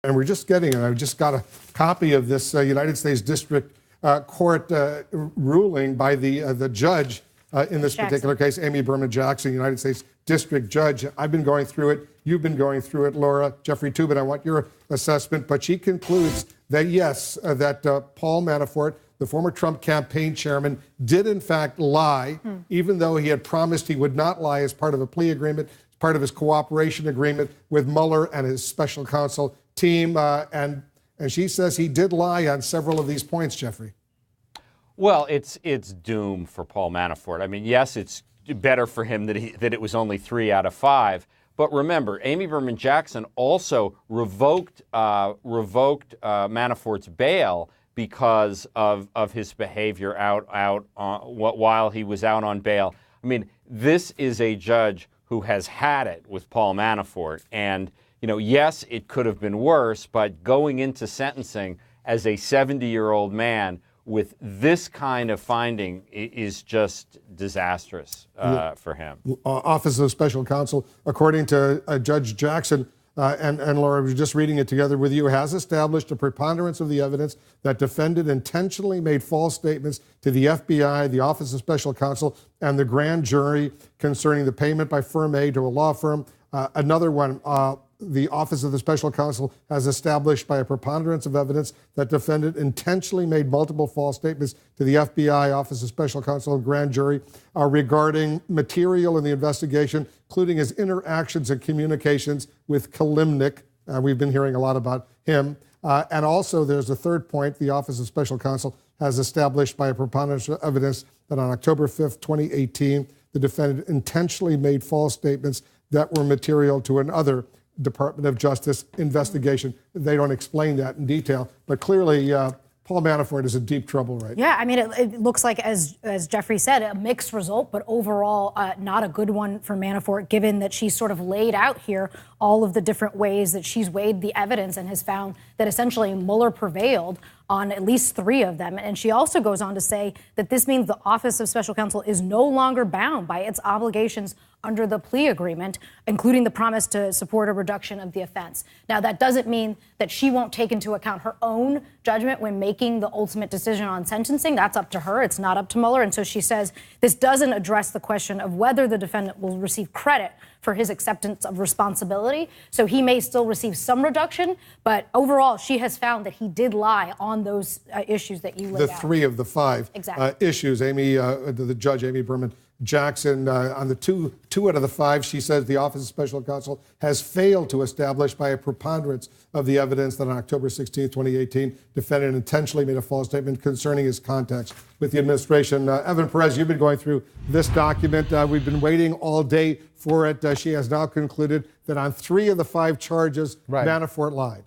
And we're just getting, and I just got a copy of this United States District Court ruling by the judge in this particular case, Amy Berman Jackson, United States District Judge. I've been going through it. You've been going through it, Laura. Jeffrey Toobin, I want your assessment. But she concludes that, yes, that Paul Manafort, the former Trump campaign chairman, did in fact lie, even though he had promised he would not lie as part of a plea agreement, as part of his cooperation agreement with Mueller and his special counsel team. And she says he did lie on several of these points, Jeffrey. Well, it's doom for Paul Manafort. I mean, yes, it's better for him that it was only 3 out of 5. But remember, Amy Berman Jackson also revoked Manafort's bail because of his behavior while he was out on bail. I mean, this is a judge who has had it with Paul Manafort, and yes, it could have been worse, but going into sentencing as a 70-year-old man with this kind of finding is just disastrous for him. Office of Special Counsel, according to Judge Jackson, and Laura, I was just reading it together with you, has established a preponderance of the evidence that defendant intentionally made false statements to the FBI, the Office of Special Counsel, and the grand jury concerning the payment by Firm A to a law firm. Another one, the Office of the Special Counsel has established by a preponderance of evidence that defendant intentionally made multiple false statements to the FBI, Office of Special Counsel, and grand jury regarding material in the investigation, including his interactions and communications with Kilimnik. We've been hearing a lot about him. And also there's a third point. The Office of Special Counsel has established by a preponderance of evidence that on October 5th, 2018, the defendant intentionally made false statements that were material to another Department of Justice investigation. They don't explain that in detail, but clearly Paul Manafort is in deep trouble right now. Yeah, I mean, it looks like, as Jeffrey said, a mixed result, but overall not a good one for Manafort, given that she's sort of laid out here all of the different ways that she's weighed the evidence and has found that essentially Mueller prevailed on at least 3 of them. And she also goes on to say that this means the Office of Special Counsel is no longer bound by its obligations under the plea agreement, including the promise to support a reduction of the offense. Now, that doesn't mean that she won't take into account her own judgment when making the ultimate decision on sentencing. That's up to her. It's not up to Mueller. And so she says this doesn't address the question of whether the defendant will receive credit for his acceptance of responsibility. So he may still receive some reduction, but overall, she has found that he did lie on those issues that you laid out. The 3 of the 5 issues. The judge, Amy Berman Jackson, on the two out of the 5, she says the Office of Special Counsel has failed to establish by a preponderance of the evidence that on October 16, 2018, defendant intentionally made a false statement concerning his contacts with the administration. Evan Perez, you've been going through this document. We've been waiting all day for it. She has now concluded that on 3 of the 5 charges, Manafort lied.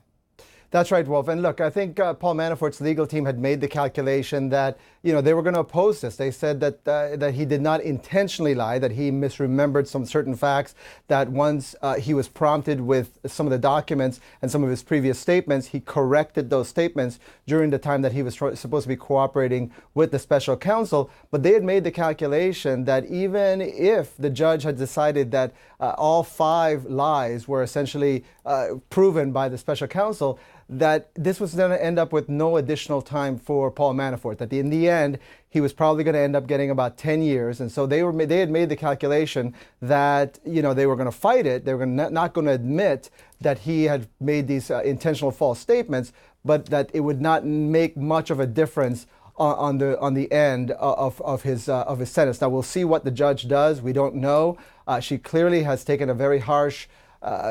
That's right, Wolf. And look, I think Paul Manafort's legal team had made the calculation that, they were going to oppose this. They said that he did not intentionally lie, that he misremembered some certain facts, that once he was prompted with some of the documents and some of his previous statements, he corrected those statements during the time that he was supposed to be cooperating with the special counsel. But they had made the calculation that even if the judge had decided that all 5 lies were essentially proven by the special counsel, that this was going to end up with no additional time for Paul Manafort, that in the end, he was probably going to end up getting about 10 years. And so they had made the calculation that, they were going to fight it. They were not going to admit that he had made these intentional false statements, but that it would not make much of a difference on the end of his sentence. Now, we'll see what the judge does. We don't know. She clearly has taken a very harsh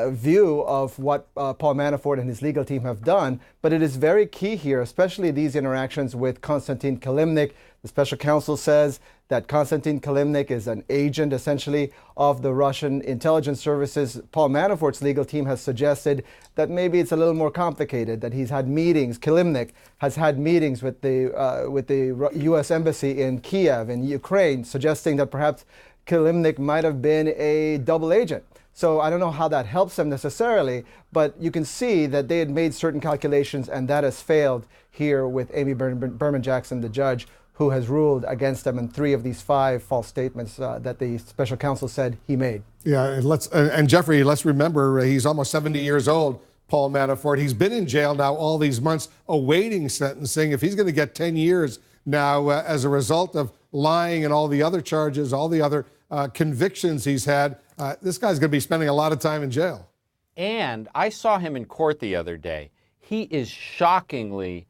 view of what Paul Manafort and his legal team have done, but it is very key here, especially these interactions with Konstantin Kilimnik. The special counsel says that Konstantin Kilimnik is an agent, essentially, of the Russian intelligence services. Paul Manafort's legal team has suggested that maybe it's a little more complicated, that he's had meetings, Kilimnik has had meetings with the U.S. Embassy in Kiev, in Ukraine, suggesting that perhaps Kilimnik might have been a double agent. So I don't know how that helps them necessarily, but you can see that they had made certain calculations, and that has failed here with Amy Berman Jackson, the judge, who has ruled against them in 3 of these 5 false statements that the special counsel said he made. Yeah, and Jeffrey, let's remember he's almost 70 years old. Paul Manafort. He's been in jail now all these months awaiting sentencing. If he's going to get 10 years now as a result of lying and all the other charges, all the other convictions he's had, this guy's going to be spending a lot of time in jail. And I saw him in court the other day. He has shockingly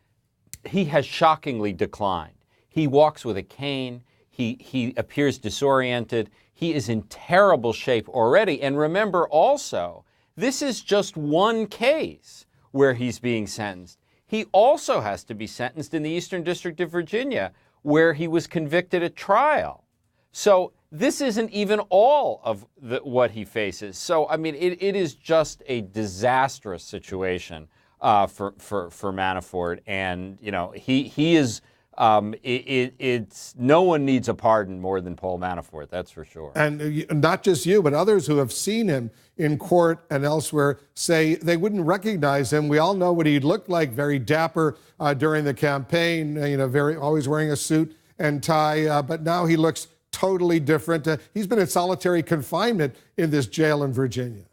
declined. He walks with a cane. He appears disoriented. He is in terrible shape already. And remember also, this is just one case where he's being sentenced. He also has to be sentenced in the Eastern District of Virginia, where he was convicted at trial. So this isn't even all of what he faces. So, I mean, it is just a disastrous situation for Manafort. And, you know, he is... it's no one needs a pardon more than Paul Manafort, that's for sure. And not just you, but others who have seen him in court and elsewhere say they wouldn't recognize him. We all know what he looked like, very dapper during the campaign, you know, always wearing a suit and tie, but now he looks totally different. He's been in solitary confinement in this jail in Virginia.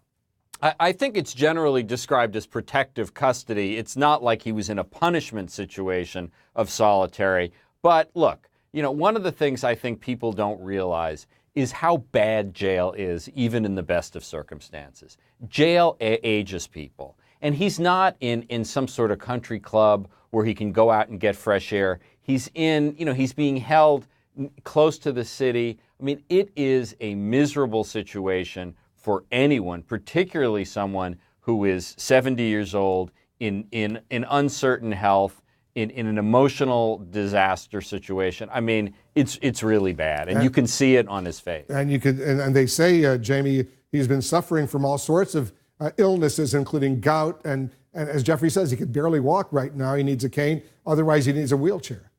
I think it's generally described as protective custody. It's not like he was in a punishment situation of solitary. But look, you know, one of the things I think people don't realize is how bad jail is, even in the best of circumstances. Jail ages people. And he's not in some sort of country club where he can go out and get fresh air. He's he's being held close to the city. I mean, it is a miserable situation for anyone, particularly someone who is 70 years old, in uncertain health, in an emotional disaster situation. I mean, it's really bad, and you can see it on his face. And they say, Jamie, he's been suffering from all sorts of illnesses, including gout, and as Jeffrey says, he could barely walk right now. He needs a cane. Otherwise, he needs a wheelchair.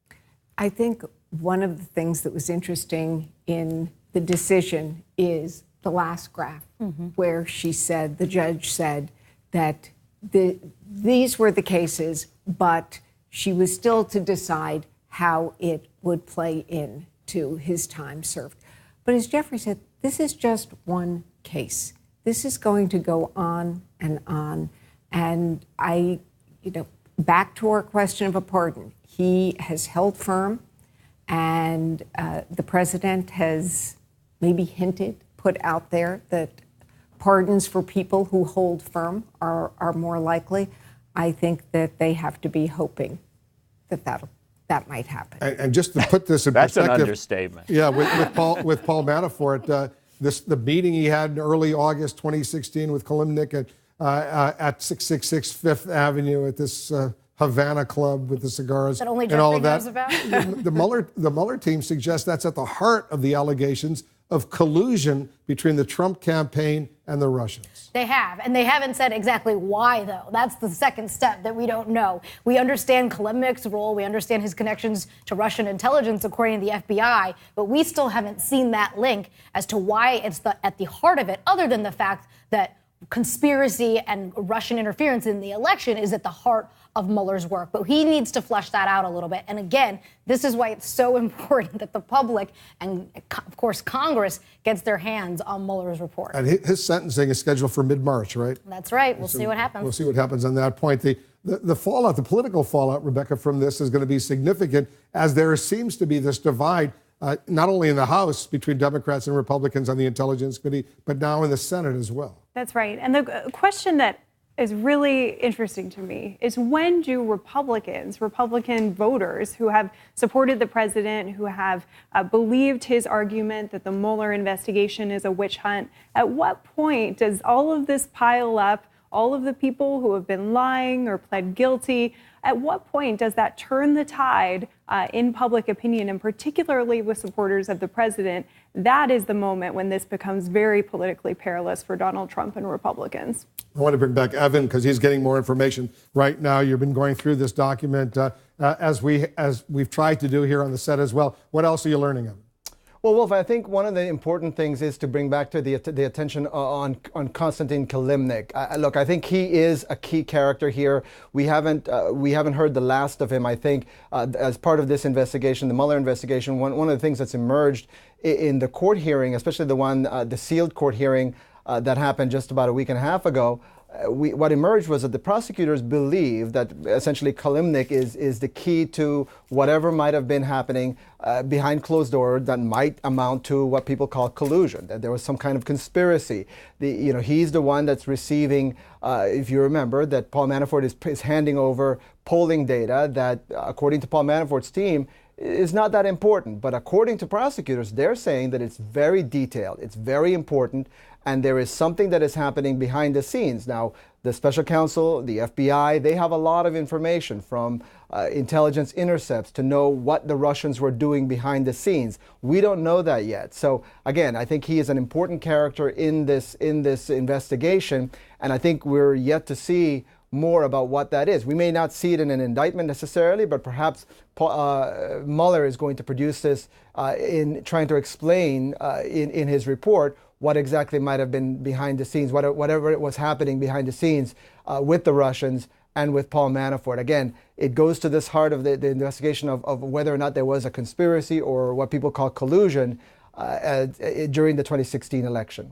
I think one of the things that was interesting in the decision is the last graph, where the judge said that these were the cases, but she was still to decide how it would play into his time served. But as Jeffrey said, this is just one case. This is going to go on and on. And back to our question of a pardon, he has held firm, and the president has maybe put out there that pardons for people who hold firm are more likely. I think that they have to be hoping that might happen. And just to put this in That's perspective, an understatement. Yeah, with Paul Manafort, the meeting he had in early August 2016 with Kalimnik at 666 Fifth Avenue at this Havana club with the cigars That only and all of that. knows about? The Mueller team suggests that's at the heart of the allegations of collusion between the Trump campaign and the Russians. They have, and they haven't said exactly why, though. That's the second step that we don't know. We understand Kalimnik's role. We understand his connections to Russian intelligence, according to the FBI, but we still haven't seen that link as to why it's at the heart of it, other than the fact that conspiracy and Russian interference in the election is at the heart of Mueller's work. But he needs to flesh that out a little bit. And again, this is why it's so important that the public and, of course, Congress gets their hands on Mueller's report. And his sentencing is scheduled for mid-March, right? That's right. We'll see what happens. We'll see what happens on that point. The fallout, the political fallout, Rebecca, from this is going to be significant, as there seems to be this divide, not only in the House between Democrats and Republicans on the Intelligence Committee, but now in the Senate as well. That's right. And the question that is really interesting to me is, when do Republican voters who have supported the president, who have believed his argument that the Mueller investigation is a witch hunt, at what point does all of this pile up, all of the people who have been lying or pled guilty, at what point does that turn the tide in public opinion, and particularly with supporters of the president? That is the moment when this becomes very politically perilous for Donald Trump and Republicans. I want to bring back Evan because he's getting more information right now. You've been going through this document as we've tried to do here on the set as well. What else are you learning, Evan? Well, Wolf, I think one of the important things is to bring back to the attention on Konstantin Kalimnik. Look, I think he is a key character here. We haven't heard the last of him. I think as part of this investigation, the Mueller investigation, one of the things that's emerged in the court hearing, especially the sealed court hearing that happened just about a week and a half ago, what emerged was that the prosecutors believe that essentially Kalimnik is the key to whatever might have been happening behind closed doors that might amount to what people call collusion, that there was some kind of conspiracy. He's the one that's receiving, if you remember, that Paul Manafort is handing over polling data that, according to Paul Manafort's team, is not that important. But according to prosecutors, they're saying that it's very detailed, it's very important, and there is something that is happening behind the scenes. Now, the special counsel, the FBI, they have a lot of information from intelligence intercepts to know what the Russians were doing behind the scenes. We don't know that yet. So again, I think he is an important character in this investigation, and I think we're yet to see more about what that is. We may not see it in an indictment necessarily, but perhaps Mueller is going to produce this in trying to explain in his report what exactly might have been behind the scenes, whatever it was happening behind the scenes with the Russians and with Paul Manafort. Again, it goes to this heart of the investigation of whether or not there was a conspiracy or what people call collusion during the 2016 election.